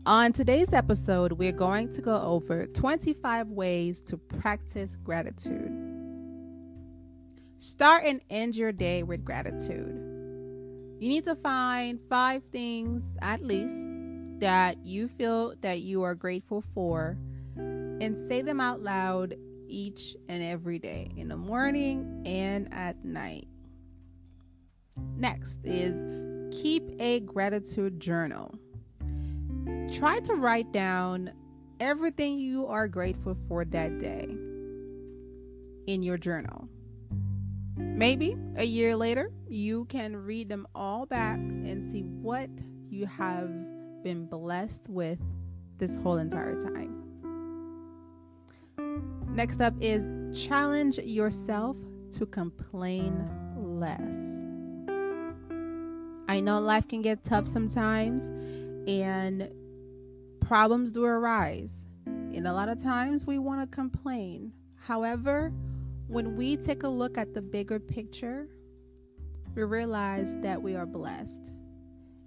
On today's episode, we're going to go over 25 ways to practice gratitude. Start and end your day with gratitude. You need to find 5 things at least that you feel that you are grateful for and say them out loud each and every day, in the morning and at night. Next is keep a gratitude journal. Try to write down everything you are grateful for that day in your journal. Maybe a year later, you can read them all back and see what you have been blessed with this whole entire time. Next up is challenge yourself to complain less. I know life can get tough sometimes and problems do arise. And a lot of times we want to complain. However, when we take a look at the bigger picture, we realize that we are blessed.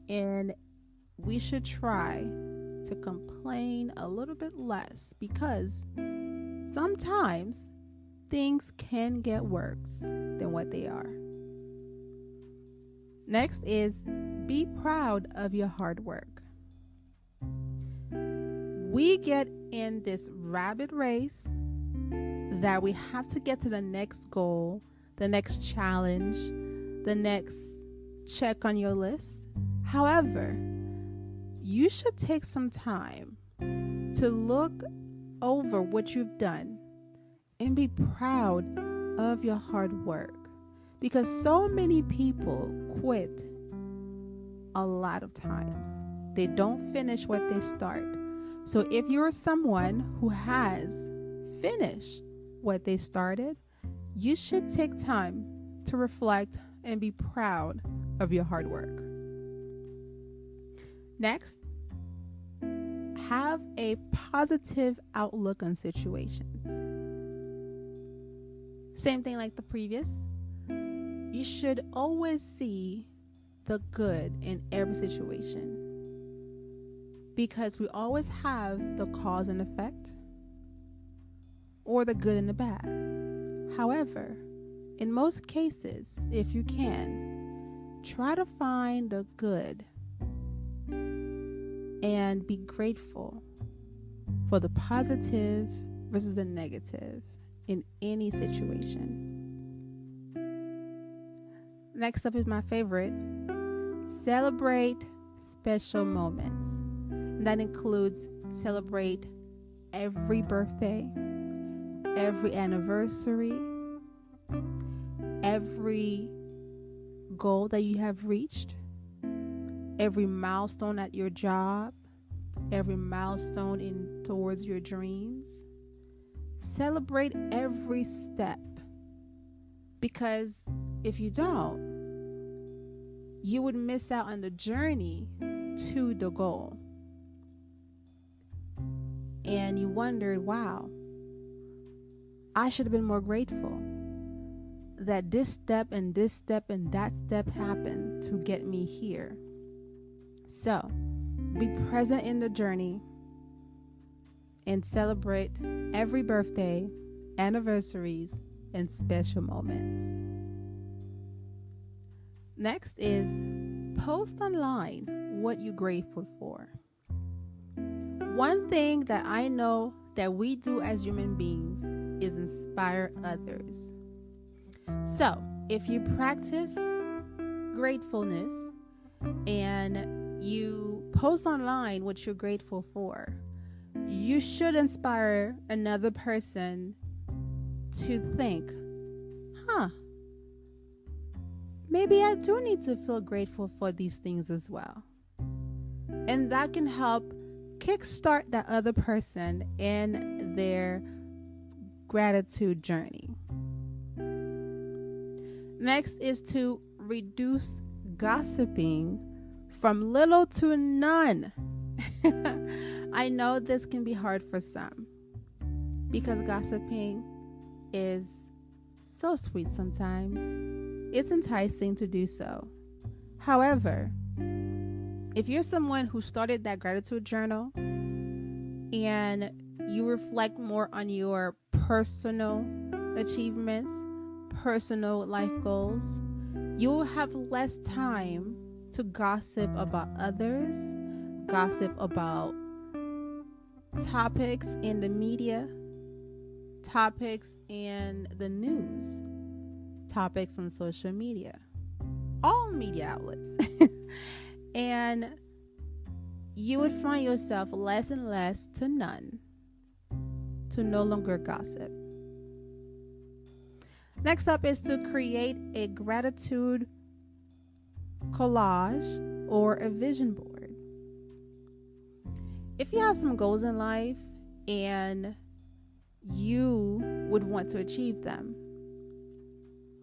And we should try to complain a little bit less because sometimes things can get worse than what they are. Next is be proud of your hard work. We get in this rabbit race that we have to get to the next goal, the next challenge, the next check on your list. However, you should take some time to look over what you've done and be proud of your hard work, because so many people quit a lot of times. They don't finish what they start. So if you're someone who has finished what they started, you should take time to reflect and be proud of your hard work. Next, have a positive outlook on situations. Same thing like the previous. You should always see the good in every situation, because we always have the cause and effect, or the good and the bad. However, in most cases, if you can, try to find the good and be grateful for the positive versus the negative in any situation. Next up is my favorite. Celebrate special moments. That includes celebrate every birthday, every anniversary, every goal that you have reached, every milestone at your job, every milestone in towards your dreams. Celebrate every step, because if you don't, you would miss out on the journey to the goal. And you wondered, wow, I should have been more grateful that this step and this step and that step happened to get me here. So, be present in the journey and celebrate every birthday, anniversaries, and special moments. Next is post online what you're grateful for. One thing that I know that we do as human beings is inspire others. So, if you practice gratefulness and you post online what you're grateful for, you should inspire another person to think, maybe I do need to feel grateful for these things as well. And that can help kickstart that other person in their gratitude journey. Next is to reduce gossiping from little to none. I know this can be hard for some because gossiping is so sweet sometimes. It's enticing to do so. However, If you're someone who started that gratitude journal and you reflect more on your personal achievements, personal life goals, you'll have less time to gossip about others, gossip about topics in the media, topics in the news, topics on social media, all media outlets. And you would find yourself less and less to none, to no longer gossip. Next up is to create a gratitude collage or a vision board. If you have some goals in life and you would want to achieve them,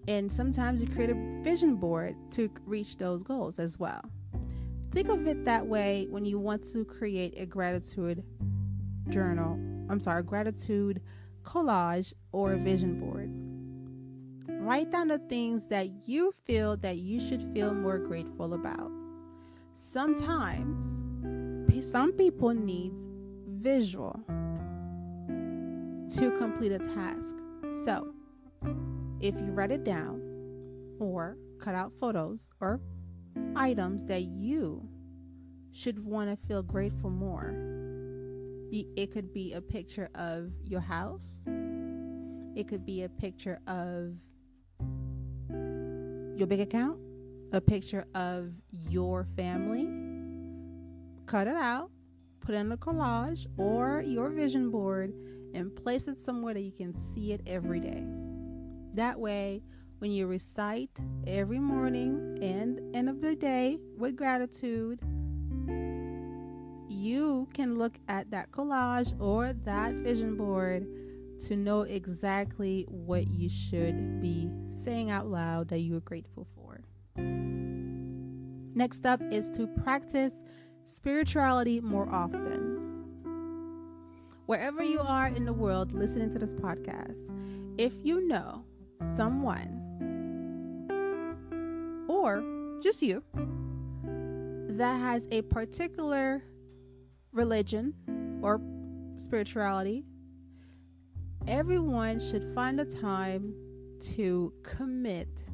and sometimes you create a vision board to reach those goals as well. Think of it that way when you want to create a gratitude gratitude collage or a vision board. Write down the things that you feel that you should feel more grateful about. Sometimes, some people need visual to complete a task. So, if you write it down or cut out photos or items that you should want to feel grateful more, it could be a picture of your house. It could be a picture of your bank account, a picture of your family. Cut it out, put it in a collage or your vision board, and place it somewhere that you can see it every day. That way, when you recite every morning and end of the day with gratitude, you can look at that collage or that vision board to know exactly what you should be saying out loud that you are grateful for. Next up is to practice spirituality more often. Wherever you are in the world listening to this podcast, if you know someone or just you that has a particular religion or spirituality, everyone should find a time to commit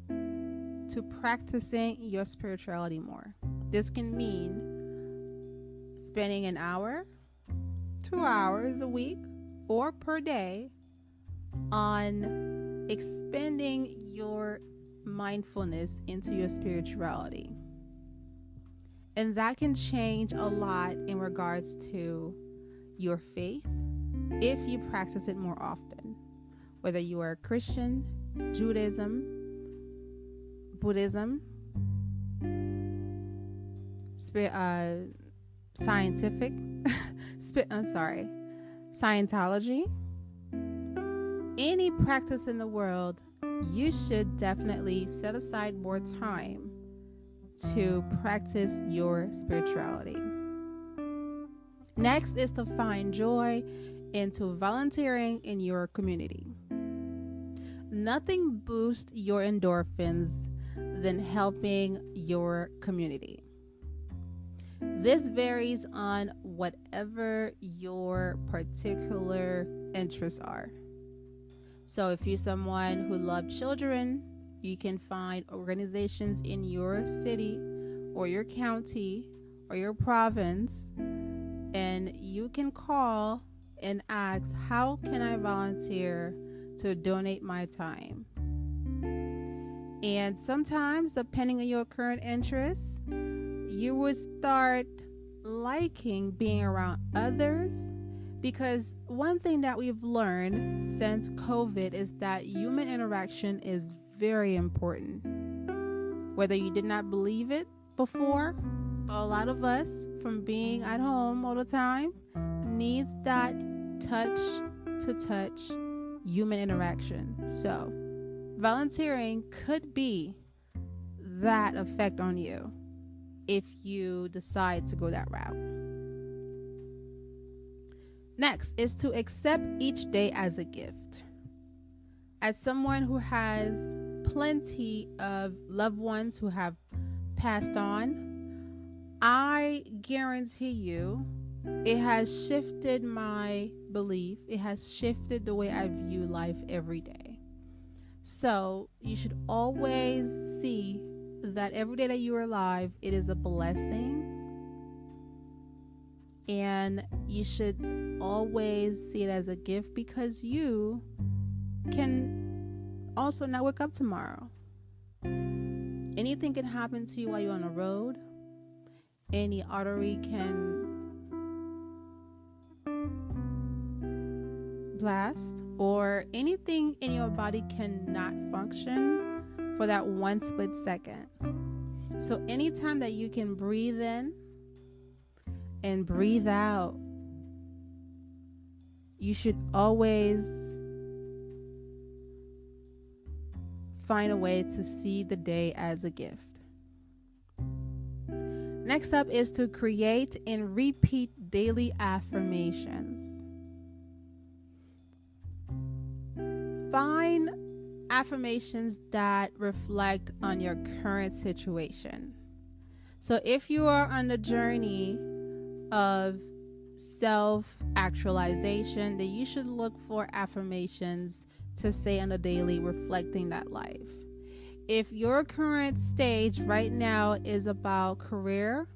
to practicing your spirituality more. This can mean spending an hour, 2 hours a week, or per day on expanding your mindfulness into your spirituality. And that can change a lot in regards to your faith if you practice it more often. Whether you are Christian, Judaism, Buddhism, Scientology, any practice in the world, you should definitely set aside more time to practice your spirituality. Next is to find joy into volunteering in your community. Nothing boosts your endorphins than helping your community. This varies on whatever your particular interests are. So if you're someone who loves children, you can find organizations in your city or your county or your province, and you can call and ask, how can I volunteer to donate my time? And sometimes, depending on your current interests, you would start liking being around others, because one thing that we've learned since COVID is that human interaction is very important. Whether you did not believe it before, but a lot of us, from being at home all the time, needs that touch to touch human interaction. So volunteering could be that effect on you if you decide to go that route. Next is to accept each day as a gift. As someone who has plenty of loved ones who have passed on, I guarantee you it has shifted my belief. It has shifted the way I view life every day. So you should always see that every day that you are alive, it is a blessing. And you should always see it as a gift, because you can also not wake up tomorrow. Anything can happen to you while you're on the road. Any artery can blast, or anything in your body cannot function for that one split second. So anytime that you can breathe in and breathe out, you should always find a way to see the day as a gift. Next up is to create and repeat daily affirmations. Find affirmations that reflect on your current situation. So if you are on the journey of self-actualization, then you should look for affirmations to say on a daily reflecting that life. If your current stage right now is about career,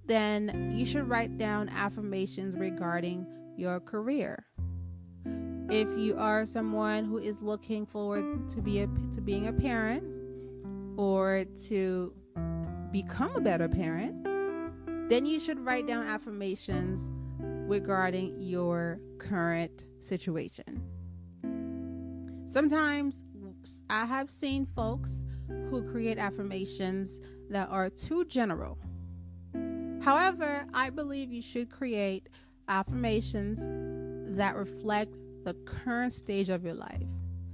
then you should write down affirmations regarding your career. If you are someone who is looking forward to being a parent, or to become a better parent, then you should write down affirmations regarding your current situation. Sometimes I have seen folks who create affirmations that are too general. However, I believe you should create affirmations that reflect the current stage of your life.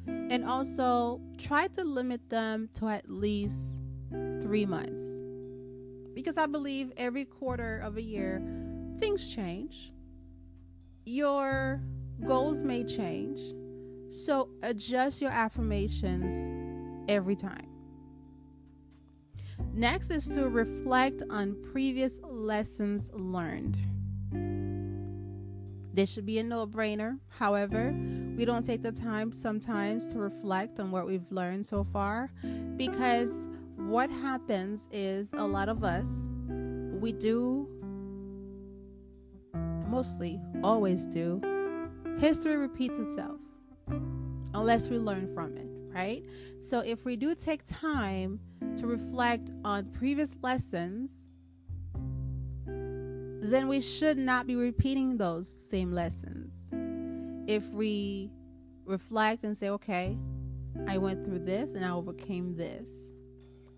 And also try to limit them to at least 3 months. Because I believe every quarter of a year, things change. Your goals may change. So adjust your affirmations every time. Next is to reflect on previous lessons learned. This should be a no-brainer. However, we don't take the time sometimes to reflect on what we've learned so far, because what happens is a lot of us, we do, mostly always do, history repeats itself unless we learn from it, right? So if we do take time to reflect on previous lessons, then we should not be repeating those same lessons. If we reflect and say, okay, I went through this and I overcame this,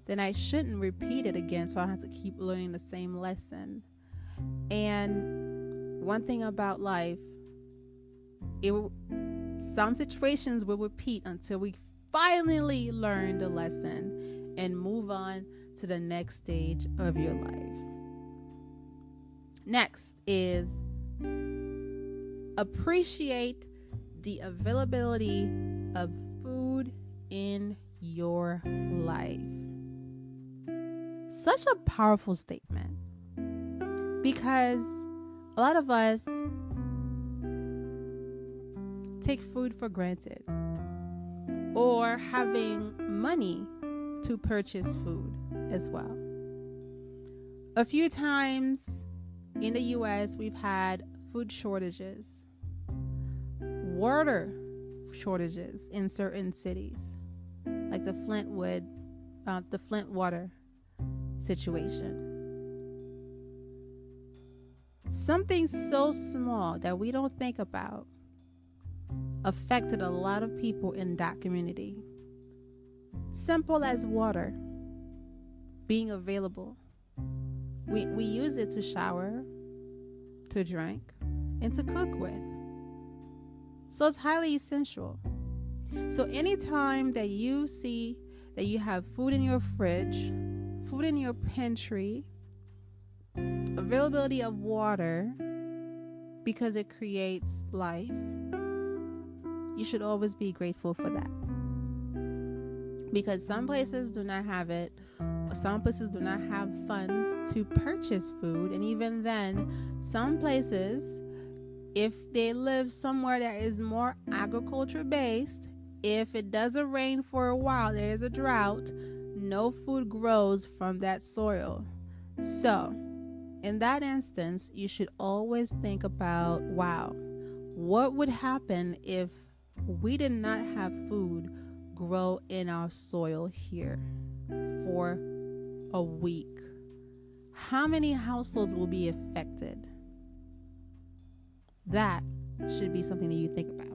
then I shouldn't repeat it again, so I don't have to keep learning the same lesson. And one thing about life, some situations will repeat until we finally learn the lesson and move on to the next stage of your life. Next is appreciate the availability of food in your life. Such a powerful statement, because a lot of us take food for granted, or having money to purchase food as well. A few times in the U.S., we've had food shortages, water shortages in certain cities, like the Flint water situation. Something so small that we don't think about affected a lot of people in that community. Simple as water being available. We use it to shower, to drink, and to cook with. So it's highly essential. So anytime that you see that you have food in your fridge, food in your pantry, availability of water, because it creates life, you should always be grateful for that. Because some places do not have it. Some places do not have funds to purchase food, and even then, some places, if they live somewhere that is more agriculture based, if it doesn't rain for a while, there is a drought, no food grows from that soil. So, in that instance, you should always think about, wow, what would happen if we did not have food grow in our soil here for a week? How many households will be affected? That should be something that you think about.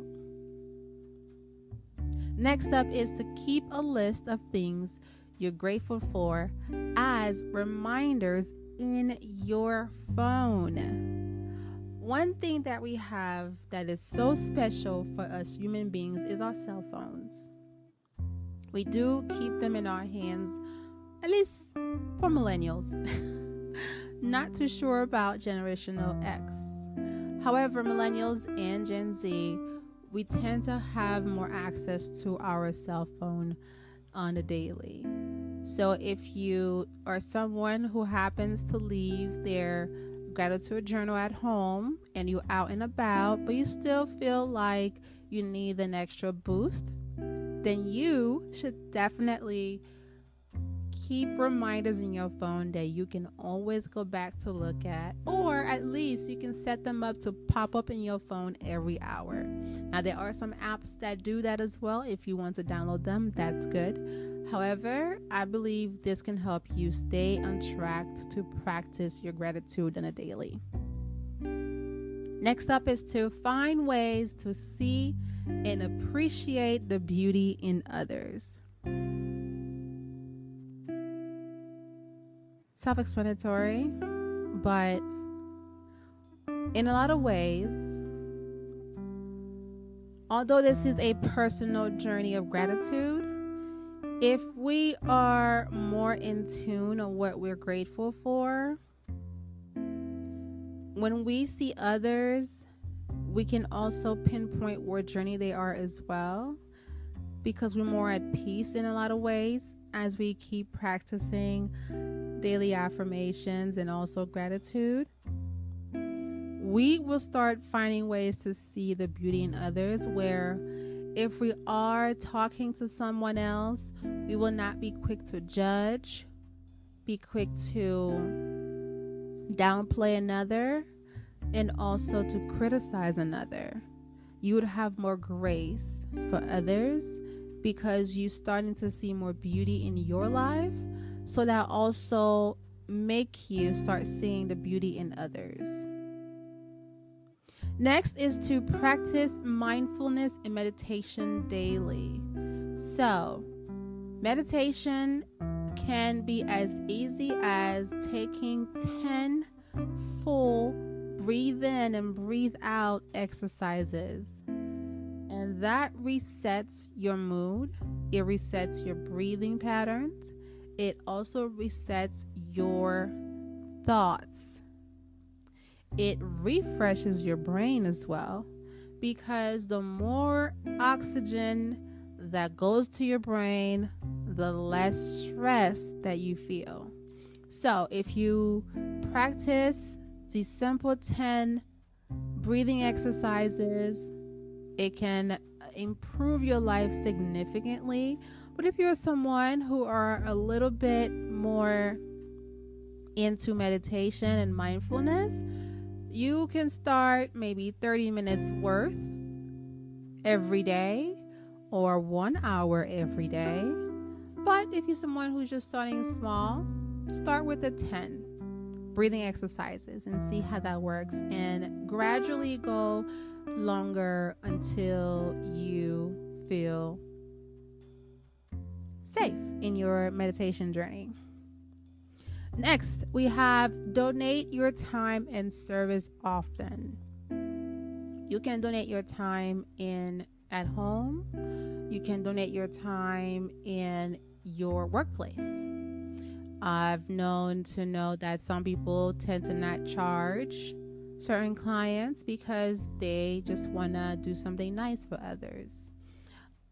Next up is to keep a list of things you're grateful for as reminders in your phone. One thing that we have that is so special for us human beings is our cell phones. We do keep them in our hands, at least for millennials. Not too sure about generational X. However, millennials and Gen Z, we tend to have more access to our cell phone on a daily. So if you are someone who happens to leave their gratitude journal at home and you're out and about, but you still feel like you need an extra boost, then you should definitely keep reminders in your phone that you can always go back to look at, or at least you can set them up to pop up in your phone every hour. Now, there are some apps that do that as well. If you want to download them, that's good. However, I believe this can help you stay on track to practice your gratitude on a daily. Next up is to find ways to see and appreciate the beauty in others. Self-explanatory, but in a lot of ways, although this is a personal journey of gratitude, if we are more in tune on what we're grateful for, when we see others, we can also pinpoint what journey they are as well, because we're more at peace in a lot of ways as we keep practicing daily affirmations and also gratitude. We will start finding ways to see the beauty in others, where if we are talking to someone else, we will not be quick to judge, be quick to downplay another, and also to criticize another. You would have more grace for others because you're starting to see more beauty in your life. So that also make you start seeing the beauty in others. Next is to practice mindfulness and meditation daily. So, meditation can be as easy as taking 10 full breathe in and breathe out exercises. And that resets your mood. It resets your breathing patterns. It also resets your thoughts. It refreshes your brain as well, because the more oxygen that goes to your brain, the less stress that you feel. So if you practice the simple 10 breathing exercises, it can improve your life significantly. But if you're someone who are a little bit more into meditation and mindfulness, you can start maybe 30 minutes worth every day or 1 hour every day. But if you're someone who's just starting small, start with the 10 breathing exercises and see how that works, and gradually go longer until you feel safe in your meditation journey. Next, we have donate your time and service often. You can donate your time at home. You can donate your time in your workplace. I've known that some people tend to not charge certain clients because they just want to do something nice for others.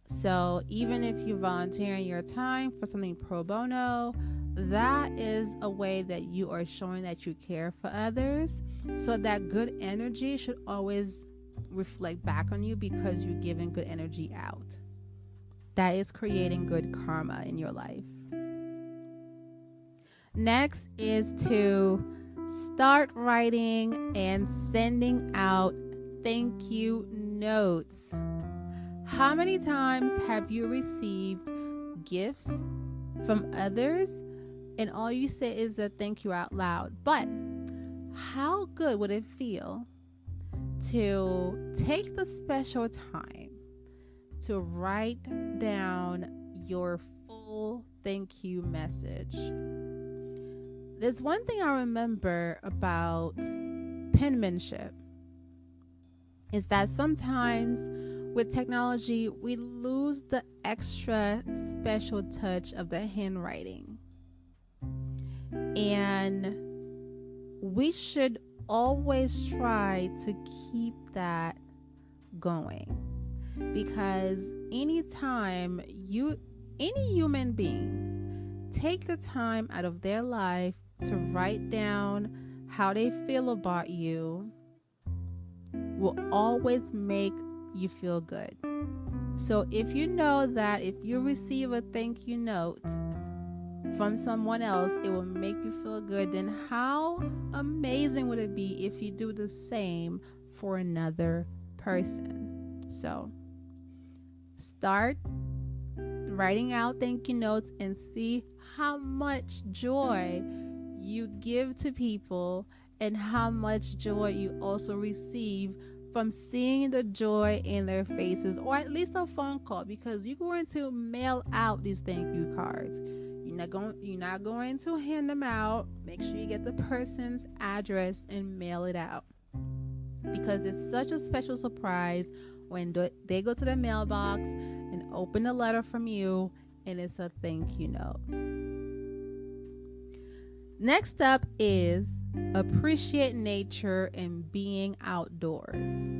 So even if you're volunteering your time for something pro bono, that is a way that you are showing that you care for others. So that good energy should always reflect back on you because you're giving good energy out. That is creating good karma in your life. Next is to start writing and sending out thank you notes. How many times have you received gifts from others and all you say is a thank you out loud? But how good would it feel to take the special time to write down your full thank you message? There's one thing I remember about penmanship is that sometimes with technology, we lose the extra special touch of the handwriting. And we should always try to keep that going. Because anytime any human being take the time out of their life to write down how they feel about you will always make you feel good. So if you know that if you receive a thank you note from someone else, it will make you feel good, then how amazing would it be if you do the same for another person? So start writing out thank you notes and see how much joy you give to people and how much joy you also receive from seeing the joy in their faces, or at least a phone call, because you're going to mail out these thank you cards. You're not going to hand them out. Make sure you get the person's address and mail it out, because it's such a special surprise when they go to the mailbox and open a letter from you and it's a thank you note. Next up is appreciate nature and being outdoors.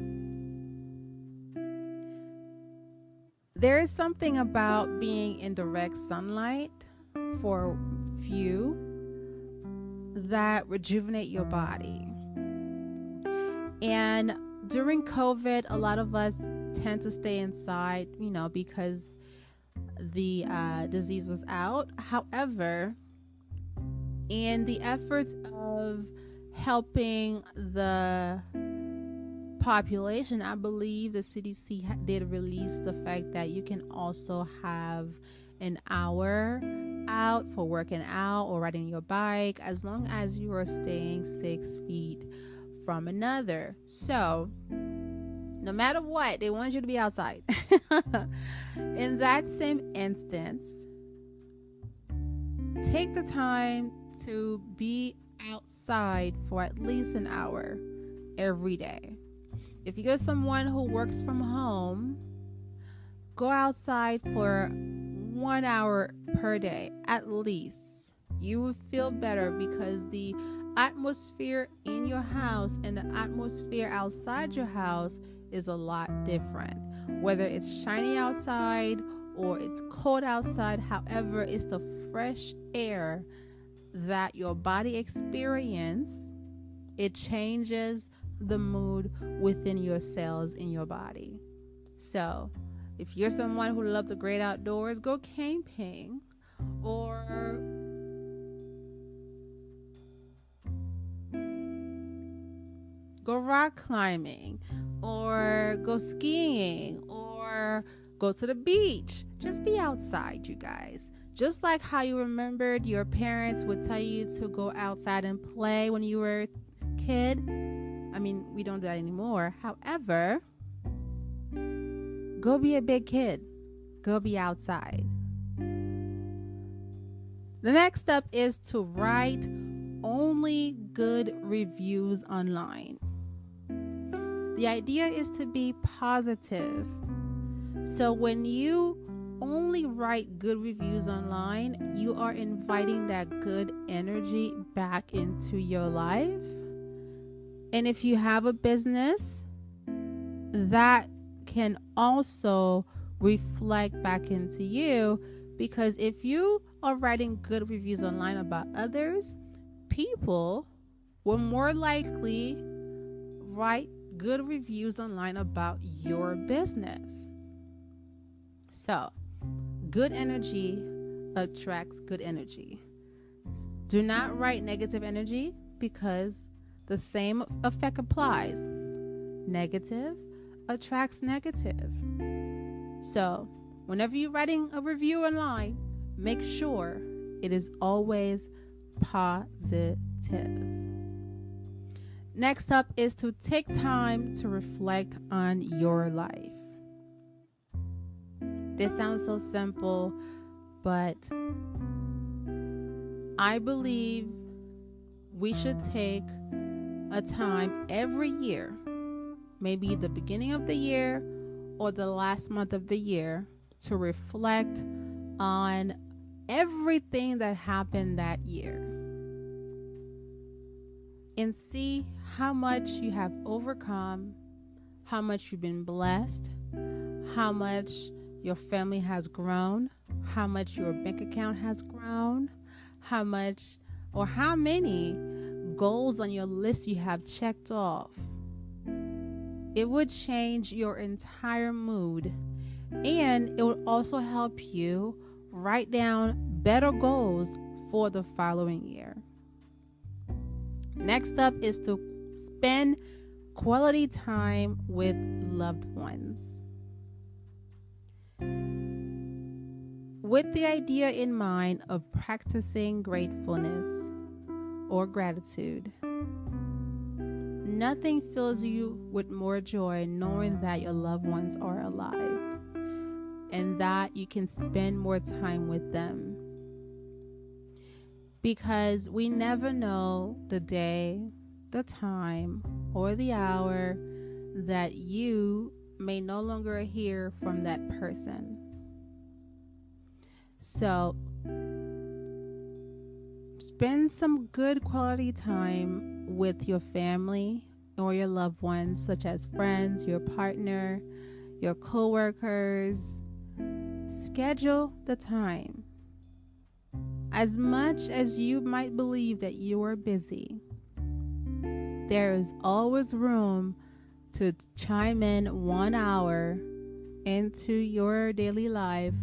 There is something about being in direct sunlight for few that rejuvenate your body. And during COVID, a lot of us tend to stay inside, because the disease was out. However, in the efforts of helping the population, I believe the CDC did release the fact that you can also have an hour out for working out or riding your bike, as long as you are staying 6 feet from another. So no matter what, they want you to be outside. In that same instance, take the time to be outside for at least an hour every day. If you're someone who works from home, go outside for 1 hour per day at least. You will feel better because the atmosphere in your house and the atmosphere outside your house is a lot different. Whether it's shiny outside or it's cold outside, however, it's the fresh air that your body experiences. It changes the mood within your cells in your body. So if you're someone who loves the great outdoors, go camping or go rock climbing or go skiing or go to the beach. Just be outside, you guys. Just like how you remembered your parents would tell you to go outside and play when you were a kid. I mean, we don't do that anymore. However, go be a big kid. Go be outside. The next step is to write only good reviews online. The idea is to be positive. So when you only write good reviews online, you are inviting that good energy back into your life. And if you have a business, that can also reflect back into you, because if you are writing good reviews online about others, people will more likely write good reviews online about your business. So, good energy attracts good energy. Do not write negative energy, because the same effect applies. Negative attracts negative. So, whenever you're writing a review online, make sure it is always positive. Next up is to take time to reflect on your life. This sounds so simple, but I believe we should take a time every year, maybe the beginning of the year or the last month of the year, to reflect on everything that happened that year and see how much you have overcome, how much you've been blessed, how much your family has grown, how much your bank account has grown, how much or how many goals on your list you have checked off. It would change your entire mood, and it would also help you write down better goals for the following year. Next up is to spend quality time with loved ones. With the idea in mind of practicing gratefulness or gratitude, nothing fills you with more joy knowing that your loved ones are alive and that you can spend more time with them. Because we never know the day, the time, or the hour that you may no longer hear from that person. So, spend some good quality time with your family or your loved ones, such as friends, your partner, your coworkers. Schedule the time. As much as you might believe that you are busy, there is always room to chime in 1 hour into your daily life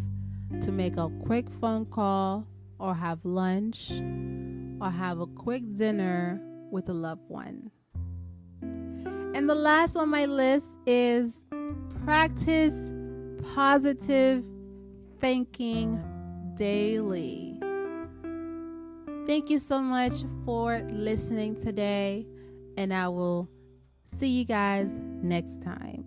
to make a quick phone call or have lunch or have a quick dinner with a loved one. And the last on my list is practice positive thinking daily. Thank you so much for listening today, and I will see you guys next time.